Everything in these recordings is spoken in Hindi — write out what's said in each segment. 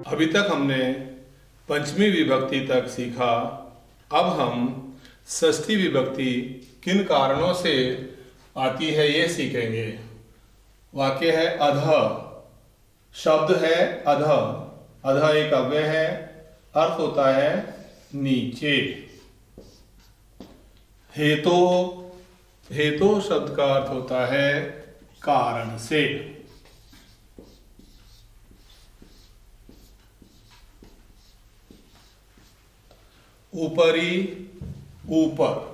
अभी तक हमने पंचमी विभक्ति तक सीखा। अब हम षष्ठी विभक्ति किन कारणों से आती है ये सीखेंगे। वाक्य है अधः, शब्द है अधः, अधः एक अव्यय है, अर्थ होता है नीचे। हेतो, हेतो शब्द का अर्थ होता है कारण से। ऊपरी, ऊपर।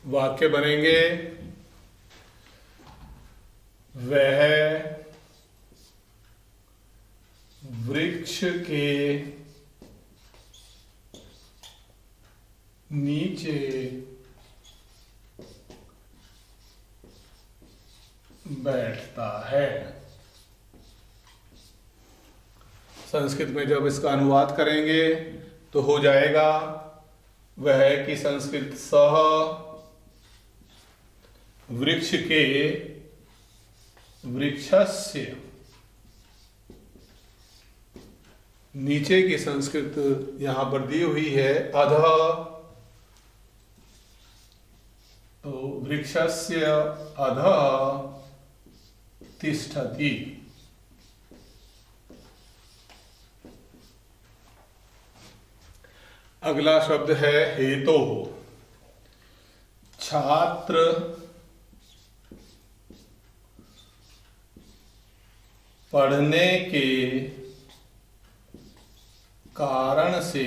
वाक्य बनेंगे वह वृक्ष के नीचे बैठता है। संस्कृत में जब इसका अनुवाद करेंगे तो हो जाएगा वह की संस्कृत सह वृक्ष के, वृक्षस्य। नीचे की संस्कृत यहां पर दी हुई है अधः, तो वृक्षस्य अधः तिष्ठति। अगला शब्द है हेतो। छात्र पढ़ने के कारण से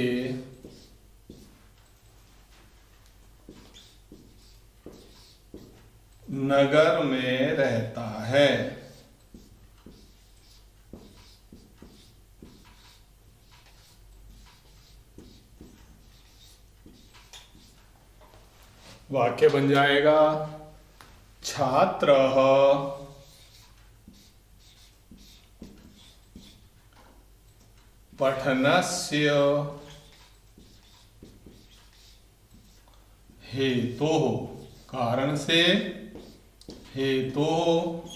नगर में रहता है। वाक्य बन जाएगा छात्रः पठनस्य हेतोः, कारण से, हेतोः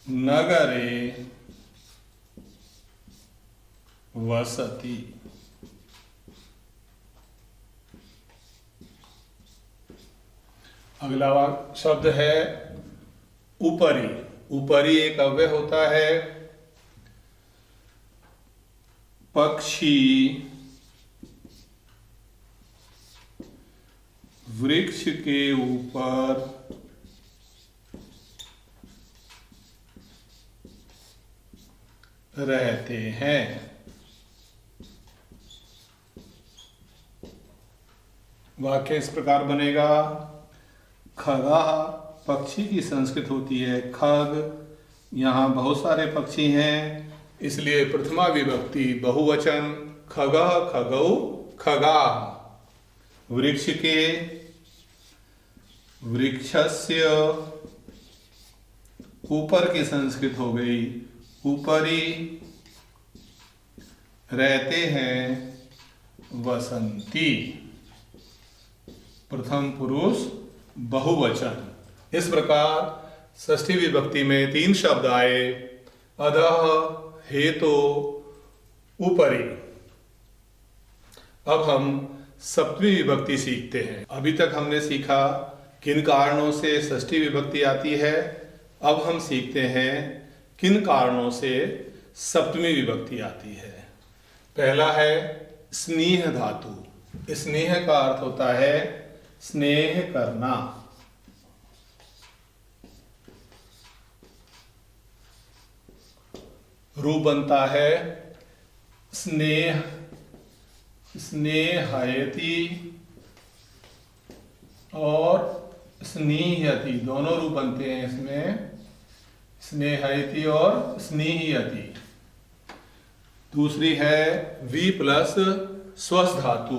नगरे वसति। अगला शब्द है ऊपरी। ऊपरी एक अव्यय होता है। पक्षी वृक्ष के ऊपर रहते हैं। वाक्य इस प्रकार बनेगा खगः, पक्षी की संस्कृत होती है खग। यहाँ बहुत सारे पक्षी हैं, इसलिए प्रथमा विभक्ति बहुवचन खगः खगौ खगाः। वृक्ष के, वृक्षस्य, ऊपर की संस्कृत हो गई ऊपरी, रहते हैं वसंती। प्रथम पुरुष बहुवचन। इस प्रकार षष्ठी विभक्ति में 3 शब्द आए, अधः, हेतो, ऊपरी। अब हम सप्तमी विभक्ति सीखते हैं। अभी तक हमने सीखा किन कारणों से षष्ठी विभक्ति आती है। अब हम सीखते हैं किन कारणों से सप्तमी विभक्ति आती है। पहला है स्नेह धातु। स्नेह का अर्थ होता है स्नेह करना। रूप बनता है स्नेह, स्नेहयति और स्नेहयति, दोनों रूप बनते हैं इसमें, स्नेहयति और स्नेहयति। दूसरी है वी प्लस स्वस्थ धातु।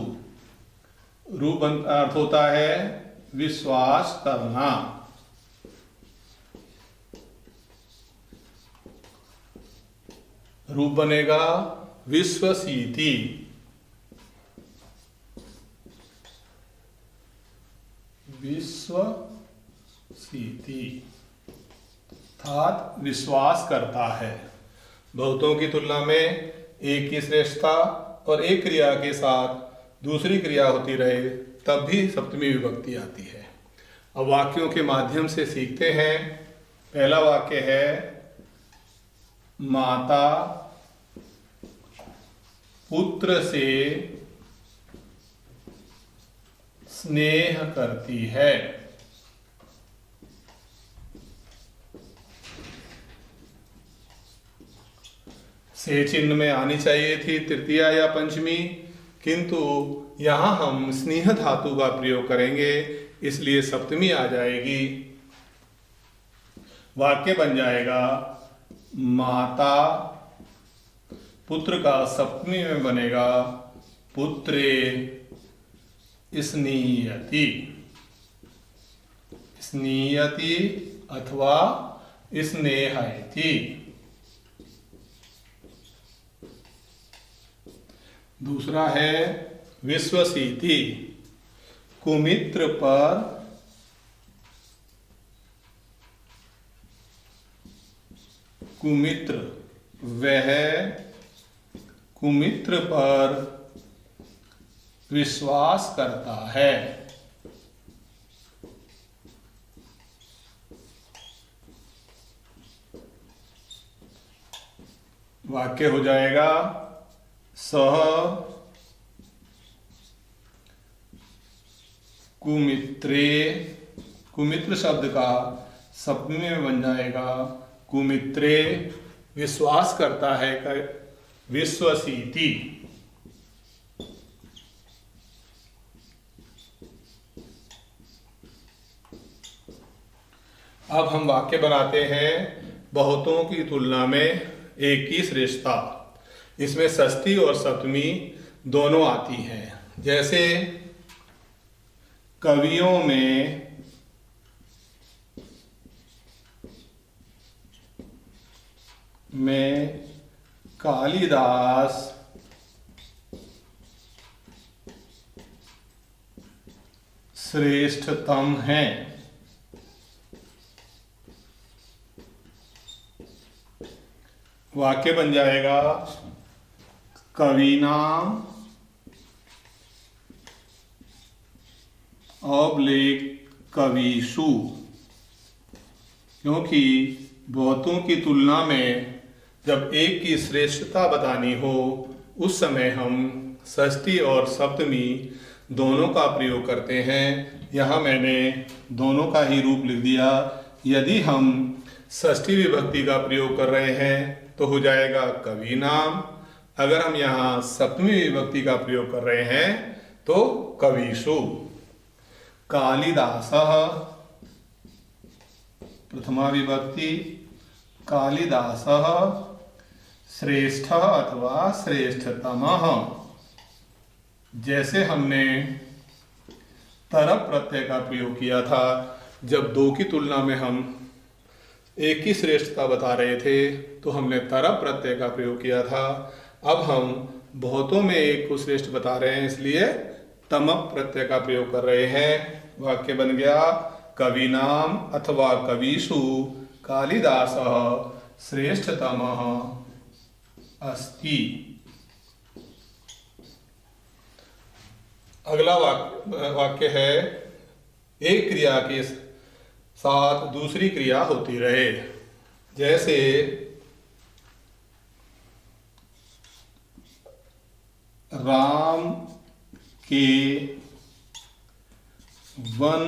रूप अर्थ होता है विश्वास करना। रूप बनेगा विश्वसीति। विश्वसीति। सीति अर्थात विश्वास करता है। बहुतों की तुलना में एक की श्रेष्ठता और एक क्रिया के साथ दूसरी क्रिया होती रहे तब भी सप्तमी विभक्ति आती है। अब वाक्यों के माध्यम से सीखते हैं। पहला वाक्य है माता पुत्र से स्नेह करती है। से चिन्ह में आनी चाहिए थी तृतीया या पंचमी, किंतु यहां हम स्नेह धातु का प्रयोग करेंगे इसलिए सप्तमी आ जाएगी। वाक्य बन जाएगा माता, पुत्र का सप्तमी में बनेगा पुत्रे स्नीयति, स्नीयति अथवा स्नेहयति। दूसरा है विश्वसीति, कुमित्र पर कुमित्र, वह कुमित्र पर विश्वास करता है। वाक्य हो जाएगा सह कुमित्रे, कुमित्र शब्द का सप्तमी में बन जाएगा कुमित्रे, विश्वास करता है विश्वसीति। अब हम वाक्य बनाते हैं बहुतों की तुलना में एक की श्रेष्ठता। इसमें षष्ठी और सप्तमी दोनों आती हैं। जैसे कवियों में कालिदास श्रेष्ठतम हैं। वाक्य बन जाएगा कविनाम कविषु, क्योंकि बहुतों की तुलना में जब एक की श्रेष्ठता बतानी हो उस समय हम षष्ठी और सप्तमी दोनों का प्रयोग करते हैं। यहाँ मैंने दोनों का ही रूप लिख दिया। यदि हम षष्ठी विभक्ति का प्रयोग कर रहे हैं तो हो जाएगा कवि नाम। अगर हम यहाँ सप्तमी विभक्ति का प्रयोग कर रहे हैं तो कविषु। कालिदासः प्रथमा विभक्ति, कालिदासः श्रेष्ठः अथवा श्रेष्ठतमः। जैसे हमने तरप प्रत्यय का प्रयोग किया था जब दो की तुलना में हम एक की श्रेष्ठता बता रहे थे तो हमने तरप प्रत्यय का प्रयोग किया था। अब हम बहुतों में एक को श्रेष्ठ बता रहे हैं इसलिए तमप प्रत्यय का प्रयोग कर रहे हैं। वाक्य बन गया कविनाम अथवा कविषु कालिदासः श्रेष्ठतमः अस्ति। अगला वाक्य है एक क्रिया के साथ दूसरी क्रिया होती रहे। जैसे राम के वन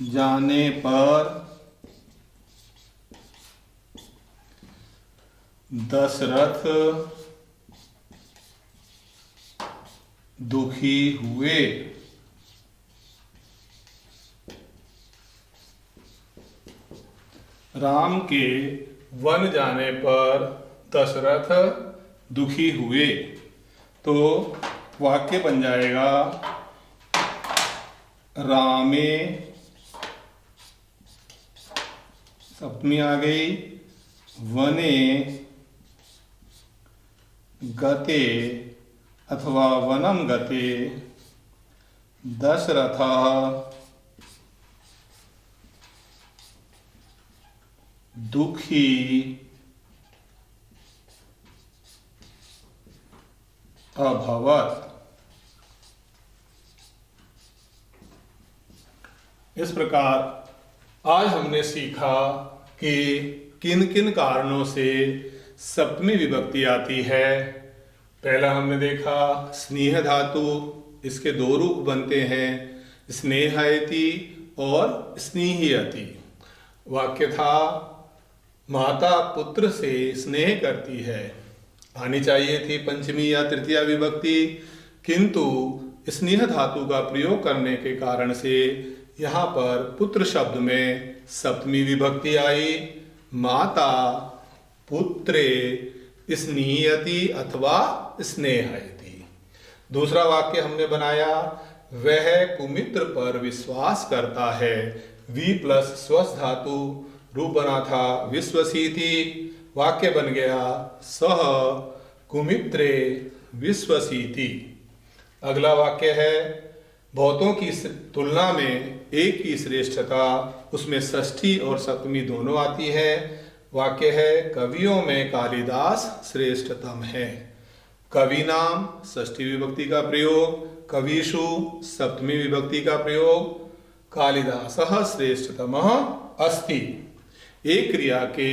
जाने पर दशरथ दुखी हुए। राम के वन जाने पर दशरथ दुखी हुए। तो वाक्य बन जाएगा रामे, सप्तमी आ गई, वने गते अथवा वनम गते दशरथः दुखी अभवत्। इस प्रकार आज हमने सीखा कि किन किन कारणों से सप्तमी विभक्ति आती है। पहला हमने देखा स्नेह धातु, इसके दो रूप बनते हैं, स्नेहयति और स्नेहयति। वाक्य था माता पुत्र से स्नेह करती है, आनी चाहिए थी पंचमी या तृतीया विभक्ति, किंतु स्नेह धातु का प्रयोग करने के कारण से यहाँ पर पुत्र शब्द में सप्तमी विभक्ति आई। माता पुत्रे स्नेहयति अथवा स्नेहयति। दूसरा वाक्य हमने बनाया वह कुमित्र पर विश्वास करता है, वी प्लस स्वस्थ धातु, रूप बना था विश्वसीति। वाक्य बन गया सह कुमित्रे विश्वसीति। अगला वाक्य है बहुतों की तुलना में एक की श्रेष्ठता, उसमें षष्ठी और सप्तमी दोनों आती है। वाक्य है कवियों में कालिदास श्रेष्ठतम है। कवि नाम षष्ठी विभक्ति का प्रयोग, कविषु सप्तमी विभक्ति का प्रयोग, कालिदासः श्रेष्ठतमः अस्ति। एक क्रिया के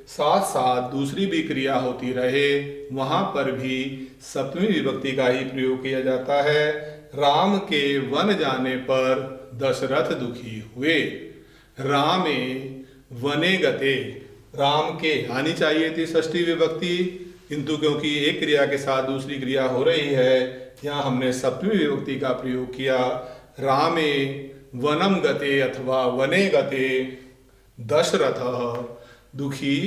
साथ साथ दूसरी भी क्रिया होती रहे, वहां पर भी सप्तमी विभक्ति का ही प्रयोग किया जाता है। राम के वन जाने पर दशरथ दुखी हुए। रामे वने गते, राम के आनी चाहिए थी षष्ठी विभक्ति, किंतु क्योंकि एक क्रिया के साथ दूसरी क्रिया हो रही है, यहाँ हमने सप्तमी विभक्ति का प्रयोग किया। रामे वनम गते अथवा वने गते दशरथ दुखी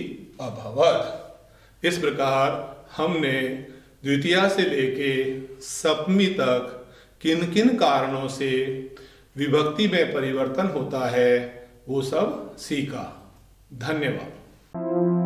अभवत्। इस प्रकार हमने द्वितीया से लेके सप्तमी तक किन किन कारणों से विभक्ति में परिवर्तन होता है वो सब सीखा। धन्यवाद।